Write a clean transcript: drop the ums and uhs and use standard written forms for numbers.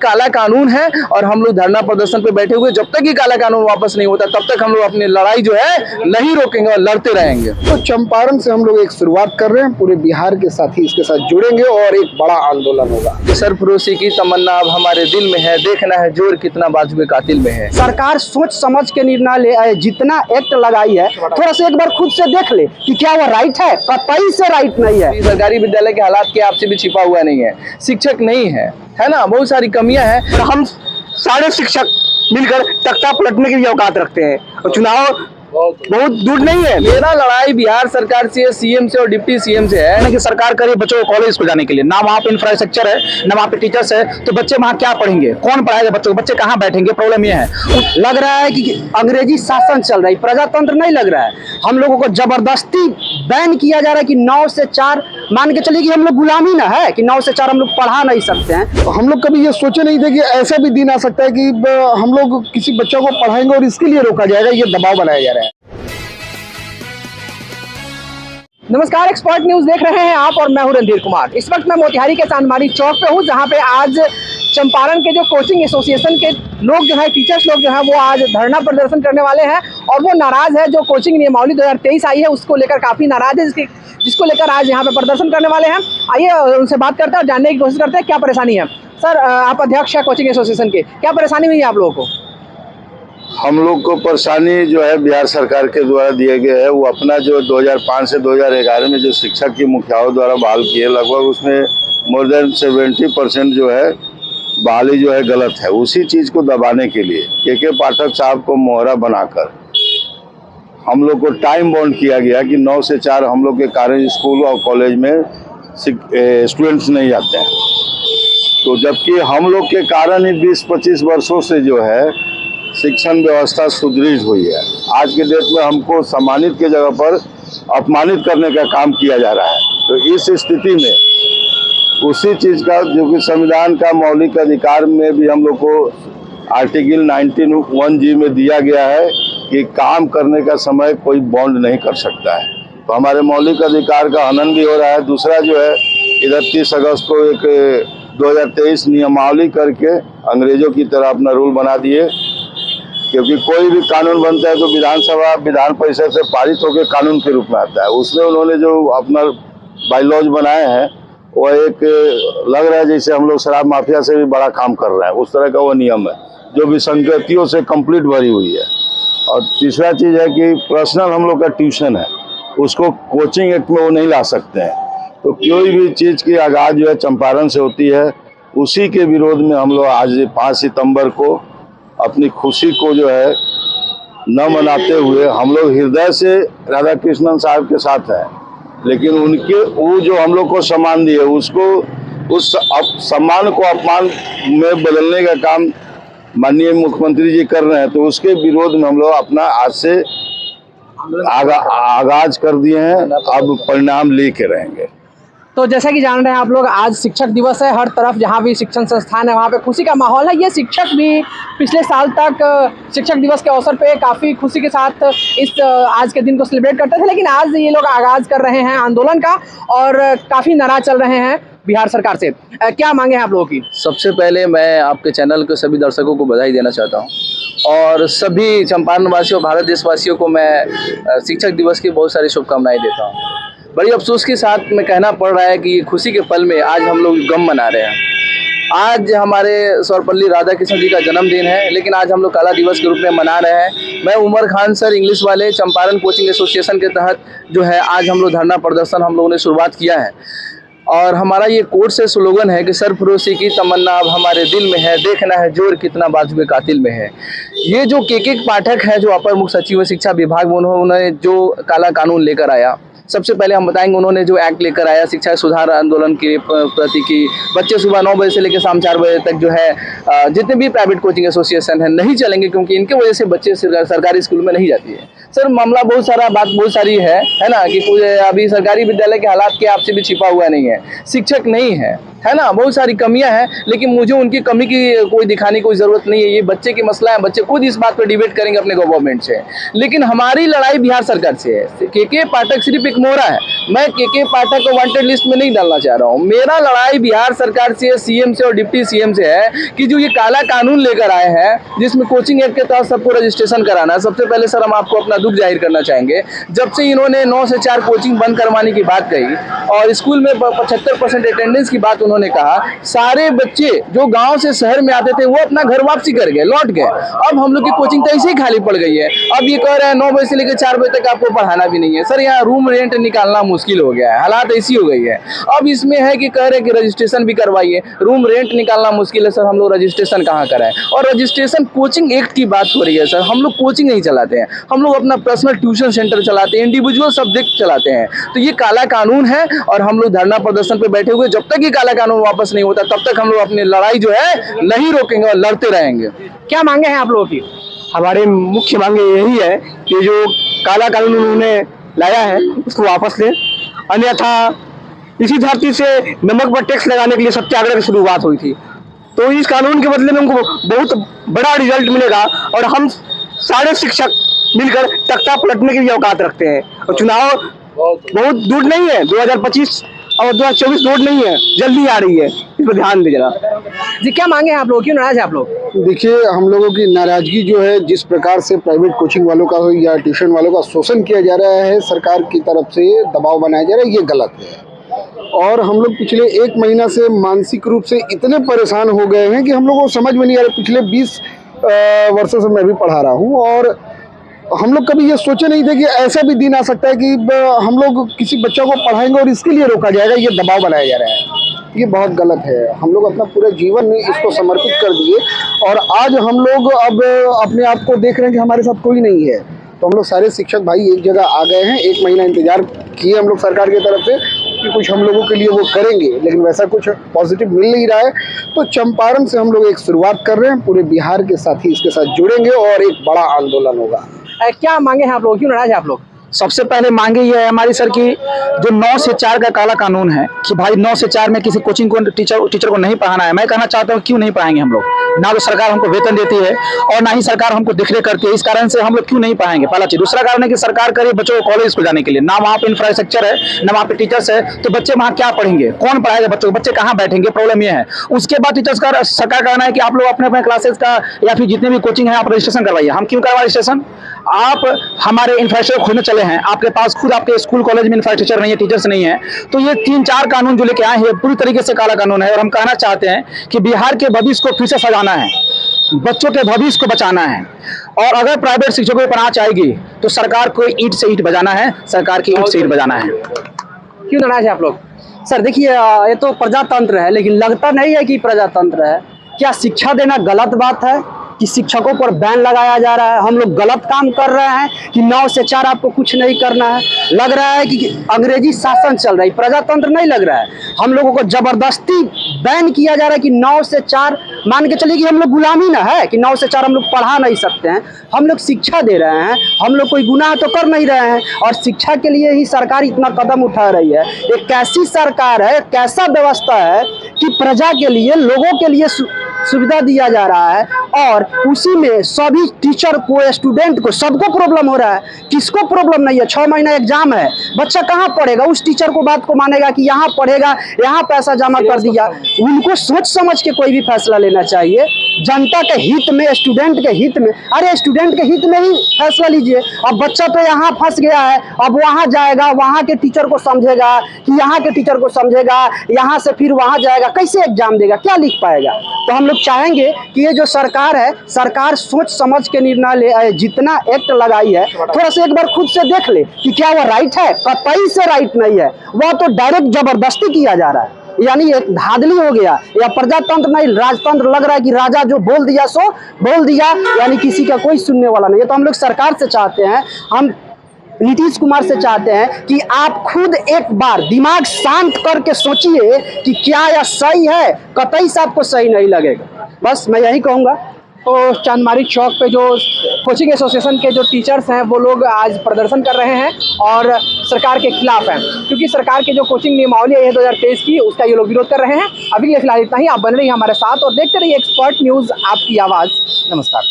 काला कानून है और हम लोग धरना प्रदर्शन पे बैठे हुए। जब तक ये काला कानून वापस नहीं होता तब तक हम लोग अपनी लड़ाई जो है नहीं रोकेंगे और लड़ते रहेंगे। तो चंपारण से हम लोग एक शुरुआत कर रहे हैं, पूरे बिहार के साथ ही इसके साथ जुड़ेंगे और एक बड़ा आंदोलन होगा। सरफरोशी की तमन्ना अब हमारे दिल में है, देखना है जोर कितना बाजुए कातिल में है। सरकार सोच समझ के निर्णय ले, जितना एक्ट लगाई है थोड़ा सा एक बार खुद से देख ले कि क्या वो राइट है, कतई से राइट नहीं है। सरकारी विद्यालय के हालात के आपसे भी छिपा हुआ नहीं है, शिक्षक नहीं है ना, बहुत सारी कमियां हैं। हम सारे शिक्षक मिलकर तख्ता पलटने की औकात रखते हैं और चुनाव बहुत दूर नहीं है। मेरा लड़ाई बिहार सरकार से, सीएम से और डिप्टी सीएम से है कि सरकार करे बच्चों को कॉलेज को जाने के लिए, ना वहाँ पे इंफ्रास्ट्रक्चर है ना वहाँ पे टीचर्स है, तो बच्चे वहाँ क्या पढ़ेंगे, कौन पढ़ाएगा बच्चों को, बच्चे कहाँ बैठेंगे। प्रॉब्लम ये है, लग रहा है कि अंग्रेजी शासन चल रहा है, प्रजातंत्र नहीं लग रहा है। हम लोगों को जबरदस्ती बैन किया जा रहा है कि 9 से 4 मान के चलिए कि हम लोग गुलामी ना है कि 9 से 4 हम लोग पढ़ा नहीं सकते हैं। हम लोग कभी ये सोचे नहीं थे कि ऐसा भी दिन आ सकता है कि हम लोग किसी बच्चों को पढ़ाएंगे और इसके लिए रोका जाएगा, ये दबाव बनाया जा रहा है। नमस्कार, एक्सपर्ट न्यूज देख रहे हैं आप और मैं हूं रणधीर कुमार। इस वक्त मैं मोतिहारी के चांदमारी चौक पे हूं, जहां पे आज चंपारण के जो कोचिंग एसोसिएशन के लोग जो है, टीचर्स लोग जो है, वो आज धरना प्रदर्शन करने वाले हैं और वो नाराज है। जो कोचिंग नियमावली 2023 आई है उसको लेकर काफी नाराज है, जिसको लेकर आज यहाँ पे प्रदर्शन करने वाले हैं। आइए उनसे बात करते हैं और जानने की कोशिश करते हैं क्या परेशानी है। सर, आप अध्यक्ष है कोचिंग एसोसिएशन के, क्या परेशानी हुई है आप लोगों को? हम लोग को परेशानी जो है बिहार सरकार के द्वारा दिए गए है, वो अपना जो 2005 से 2011 में जो शिक्षक की मुखियाओं द्वारा बहाल किए, लगभग उसमें मोर देन 70% जो है बहाली जो है गलत है। उसी चीज़ को दबाने के लिए के पाठक साहब को मोहरा बनाकर हम लोग को टाइम बाउंड किया गया कि 9 से 4 हम लोग के कारण स्कूल और कॉलेज में स्टूडेंट्स नहीं जाते हैं। तो जबकि हम लोग के कारण ही 20-25 वर्षों से जो है शिक्षण व्यवस्था सुदृढ़ हुई है। आज के डेट में हमको सम्मानित की जगह पर अपमानित करने का काम किया जा रहा है। तो इस स्थिति में उसी चीज़ का जो कि संविधान का मौलिक अधिकार में भी हम लोग को आर्टिकल 19(1)(g) में दिया गया है कि काम करने का समय कोई बॉन्ड नहीं कर सकता है। तो हमारे मौलिक अधिकार का हनन भी हो रहा है। दूसरा जो है, इधर 30 अगस्त को एक 2023 नियमावली करके अंग्रेजों की तरह अपना रूल बना दिए, क्योंकि कोई भी कानून बनता है तो विधानसभा विधान परिषद से पारित होकर कानून के रूप में आता है। उसमें उन्होंने जो अपना बायलॉज बनाए हैं वो एक लग रहा है जैसे हम लोग शराब माफिया से भी बड़ा काम कर रहे हैं, उस तरह का वो नियम है जो विसंगतियों से कंप्लीट भरी हुई है। और तीसरा चीज़ है कि पर्सनल हम लोग का ट्यूशन है, उसको कोचिंग एक्ट में वो नहीं ला सकते हैं। तो कोई भी चीज़ की आगाज़ जो है चंपारण से होती है, उसी के विरोध में हम लोग आज 5 सितंबर को अपनी खुशी को जो है न मनाते हुए हम लोग हृदय से राधा कृष्णन साहब के साथ हैं, लेकिन उनके वो जो हम लोग को सम्मान दिए उसको उस सम्मान को अपमान में बदलने का काम माननीय मुख्यमंत्री जी कर रहे हैं। तो उसके विरोध में हम लोग अपना आज से आगाज कर दिए हैं, अब परिणाम लेके रहेंगे। तो जैसा कि जान रहे हैं आप लोग, आज शिक्षक दिवस है। हर तरफ जहाँ भी शिक्षण संस्थान है वहाँ पे खुशी का माहौल है। ये शिक्षक भी पिछले साल तक शिक्षक दिवस के अवसर पे काफ़ी खुशी के साथ इस आज के दिन को सेलिब्रेट करते थे, लेकिन आज ये लोग आगाज़ कर रहे हैं आंदोलन का और काफ़ी नाराज चल रहे हैं बिहार सरकार से। क्या मांगे हैं आप लोगों की? सबसे पहले मैं आपके चैनल के सभी दर्शकों को बधाई देना चाहता हूँ और सभी चंपारण वासियों, भारत देशवासियों को मैं शिक्षक दिवस की बहुत सारी शुभकामनाएं देता हूँ। बड़ी अफसोस के साथ में कहना पड़ रहा है कि खुशी के पल में आज हम लोग गम मना रहे हैं। आज हमारे सर्वपल्ली राधाकृष्ण जी का जन्मदिन है, लेकिन आज हम लोग काला दिवस के रूप में मना रहे हैं। मैं उमर खान सर, इंग्लिश वाले, चंपारण कोचिंग एसोसिएशन के तहत जो है आज हम लोग धरना प्रदर्शन हम लोगों ने शुरुआत किया है और हमारा ये कोर्ट से स्लोगन है कि सरफरोशी की तमन्ना अब हमारे दिल में है, देखना है जोर कितना बाजुए कातिल में है। ये जो के पाठक है, जो अपर मुख्य सचिव शिक्षा विभाग में, उन्होंने जो काला कानून लेकर आया, सबसे पहले हम बताएंगे उन्होंने जो एक्ट लेकर आया शिक्षा सुधार आंदोलन के प्रति की बच्चे सुबह 9 बजे से लेकर शाम 4 बजे तक जो है जितने भी प्राइवेट कोचिंग एसोसिएशन है नहीं चलेंगे, क्योंकि इनके वजह से बच्चे सरकारी स्कूल में नहीं जाती है। सर, मामला बहुत सारी है ना, कि अभी सरकारी विद्यालय के हालात के आपसे भी छिपा हुआ नहीं है, शिक्षक नहीं है है ना, बहुत सारी कमियां हैं, लेकिन मुझे उनकी कमी की कोई दिखाने की कोई ज़रूरत नहीं है। ये बच्चे की मसला है, बच्चे खुद इस बात पर डिबेट करेंगे अपने गवर्नमेंट से। लेकिन हमारी लड़ाई बिहार सरकार से है। के पाठक सिर्फ एक मोहरा है, मैं के पाठक को वांटेड लिस्ट में नहीं डालना चाह रहा हूँ। मेरा लड़ाई बिहार सरकार से, सीएम से और डिप्टी सीएम से है कि जो ये काला कानून लेकर आए हैं, जिसमें कोचिंग एक्ट के तहत सबको रजिस्ट्रेशन कराना है। सबसे पहले सर हम आपको अपना दुख जाहिर करना चाहेंगे, जब से इन्होंने 9 से 4 कोचिंग बंद करवाने की बात कही और स्कूल में 75% अटेंडेंस की बात उन्होंने कहा, सारे बच्चे जो गांव से शहर में आते थे वो अपना घर वापसी कर गए, लौट गए। अब हम लोग की कोचिंग तो ऐसे ही खाली पड़ गई है। अब ये कह रहे हैं 9 बजे से लेकर 4 बजे तक आपको पढ़ाना भी नहीं है। सर यहाँ रूम रेंट निकालना मुश्किल हो गया है, हालात ऐसी हो गई है। अब इसमें है कि कह रहे हैं कि रजिस्ट्रेशन भी करवाइए, रूम रेंट निकालना मुश्किल है। सर हम लोग रजिस्ट्रेशन कहाँ कराएं? और रजिस्ट्रेशन कोचिंग एक्ट की बात हो रही है सर, हम लोग कोचिंग नहीं चलाते हैं, हम लोग अपना पर्सनल ट्यूशन सेंटर चलाते हैं, इंडिविजुअल सब्जेक्ट चलाते हैं। तो ये काला कानून है और हम लोग धरना प्रदर्शन पे बैठे हुए, जब तक ये काला कानून वापस नहीं होता तब तक हम लोग अपनी लड़ाई जो है नहीं रोकेंगे और लड़ते रहेंगे। क्या मांगे हैं आप लोगों की? हमारी मुख्य मांगे यही है कि जो काला कानून उन्होंने लाया है उसको वापस लें, अन्यथा इसी धरती से नमक पर टैक्स लगाने के लिए सत्याग्रह की शुरुआत हुई थी। तो इस कानून के बदले में उनको बहुत बड़ा रिजल्ट मिलेगा और हम सारे शिक्षक मिलकर तख्ता पलटने की भी औकात रखते हैं। और चुनाव बहुत दूर नहीं है, 2025 और 2024 दूर नहीं है, जल्दी आ रही है, इस पर ध्यान दे जरा। जी क्या मांगे हैं आप लोग, क्यों नाराज है आप लोग? देखिए, हम लोगों की नाराजगी जो है, जिस प्रकार से प्राइवेट कोचिंग वालों का हो या ट्यूशन वालों का शोषण किया जा रहा है, सरकार की तरफ से दबाव बनाया जा रहा है, ये गलत है। और हम लोग पिछले 1 महीना से मानसिक रूप से इतने परेशान हो गए हैं कि हम लोगों को समझ में नहीं आ रहा। पिछले 20 वर्षों से मैं भी पढ़ा रहा हूँ और हम लोग कभी ये सोचे नहीं थे कि ऐसा भी दिन आ सकता है कि हम लोग किसी बच्चा को पढ़ाएंगे और इसके लिए रोका जाएगा, ये दबाव बनाया जा रहा है। ये बहुत गलत है। हम लोग अपना पूरा जीवन इसको समर्पित कर दिए और आज हम लोग अब अपने आप को देख रहे हैं कि हमारे साथ कोई नहीं है। तो हम लोग सारे शिक्षक भाई एक जगह आ गए हैं। 1 महीना इंतजार किए हम लोग सरकार की तरफ से कि कुछ हम लोगों के लिए वो करेंगे, लेकिन वैसा कुछ पॉजिटिव मिल नहीं रहा है। तो चंपारण से हम लोग एक शुरुआत कर रहे हैं, पूरे बिहार के साथ ही इसके साथ जुड़ेंगे और एक बड़ा आंदोलन होगा। क्या मांगे हैं आप लोग, क्यों नाराज है आप लोग? सबसे पहले मांगे ये है हमारी सर की जो 9 से 4 का काला कानून है कि भाई 9 से 4 में किसी कोचिंग को टीचर को नहीं पढ़ाना है। मैं कहना चाहता हूँ क्यों नहीं पढ़ाएंगे हम लोग? ना तो सरकार हमको वेतन देती है और ना ही सरकार हमको देखरेख करती है। इस कारण से हम लोग क्यों नहीं पढ़ाएंगे? पहला चीज। दूसरा कारण है कि सरकार करे बच्चों को कॉलेज स्कूल जाने के लिए, ना वहाँ पे इंफ्रास्ट्रक्चर है, ना वहाँ पे टीचर्स है, तो बच्चे वहाँ क्या पढ़ेंगे? कौन पढ़ाएगा बच्चों को? बच्चे कहाँ बैठेंगे? प्रॉब्लम ये है। उसके बाद टीचर्स का सरकार कहना है कि आप लोग अपने अपने क्लासेस का या फिर जितने भी कोचिंग है आप रजिस्ट्रेशन करवाइए। हम क्यों करवाए रजिस्ट्रेशन? आप हमारे इंफ्रास्ट्रक्चर खोलने चले हैं, आपके पास खुद आपके स्कूल कॉलेज में इंफ्रास्ट्रक्चर नहीं है, टीचर्स नहीं है। तो ये 3-4 कानून जो लेके आए हैं पूरी तरीके से काला कानून है। और हम कहना चाहते हैं कि बिहार के भविष्य को फिर से सजाना है, बच्चों के भविष्य को बचाना है। और अगर प्राइवेट शिक्षकों को पढ़ाना चाहेगी तो सरकार को ईंट से ईंट बजाना है, सरकार की ईंट से ईंट बजाना है। क्यों नाराज है आप लोग? सर देखिए, ये तो प्रजातंत्र है, लेकिन लगता नहीं है कि प्रजातंत्र है। क्या शिक्षा देना गलत बात है कि शिक्षकों पर बैन लगाया जा रहा है? हम लोग गलत काम कर रहे हैं कि 9 से 4 आपको कुछ नहीं करना है? लग रहा है कि अंग्रेजी शासन चल रही, प्रजातंत्र नहीं लग रहा है। हम लोगों को जबरदस्ती बैन किया जा रहा है कि 9 से 4 मान के चलिए कि हम लोग गुलामी ना है कि 9 से 4 हम लोग पढ़ा नहीं सकते हैं। हम लोग शिक्षा दे रहे हैं, हम लोग कोई गुनाह तो कर नहीं रहे हैं और शिक्षा के लिए ही सरकार इतना कदम उठा रही है। एक कैसी सरकार है, कैसा व्यवस्था है कि प्रजा के लिए, लोगों के लिए सुविधा दिया जा रहा है और उसी में सभी टीचर को, स्टूडेंट को, सबको प्रॉब्लम हो रहा है। किसको प्रॉब्लम नहीं है? 6 महीना एग्जाम है, बच्चा कहाँ पढ़ेगा? उस टीचर को बात को मानेगा कि यहाँ पढ़ेगा, यहाँ पैसा जमा कर दिया। उनको सोच समझ के कोई भी फैसला लेना चाहिए, जनता के हित में, स्टूडेंट के हित में। अरे स्टूडेंट के हित में ही फैसला लीजिए। अब बच्चा तो यहाँ फंस गया है, अब वहाँ जाएगा, वहाँ के टीचर को समझेगा कि यहाँ के टीचर को समझेगा, यहाँ से फिर वहाँ जाएगा, कैसे एग्जाम देगा, क्या लिख पाएगा? तो हम लोग चाहेंगे कि ये जो सरकार है, सरकार सोच समझ के निर्णय ले। जितना एक्ट लगाई है थोड़ा सा एक बार खुद से देख ले कि क्या वह राइट है। कतई से राइट नहीं है, वह तो डायरेक्ट जबरदस्ती किया जा रहा है। यानी एक धांधली हो गया, या प्रजातंत्र नहीं राजतंत्र लग रहा है कि राजा जो बोल दिया सो बोल दिया, यानी किसी का कोई सुनने वाला नहीं है। तो हम लोग सरकार से चाहते हैं, हम नीतीश कुमार से चाहते हैं कि आप खुद एक बार दिमाग शांत करके सोचिए कि क्या यह सही है। कतई से आपको सही नहीं लगेगा। बस मैं यही कहूँगा। तो चांदमारी चौक पे जो कोचिंग एसोसिएशन के जो टीचर्स हैं वो लोग आज प्रदर्शन कर रहे हैं और सरकार के खिलाफ हैं, क्योंकि सरकार की जो कोचिंग नियमावली है 2023 की, उसका ये लोग विरोध कर रहे हैं। अभी के लिए फिलहाल इतना ही। आप बन रही हैं हमारे साथ और देखते रहिए एक्सपर्ट न्यूज़, आपकी आवाज़। नमस्कार।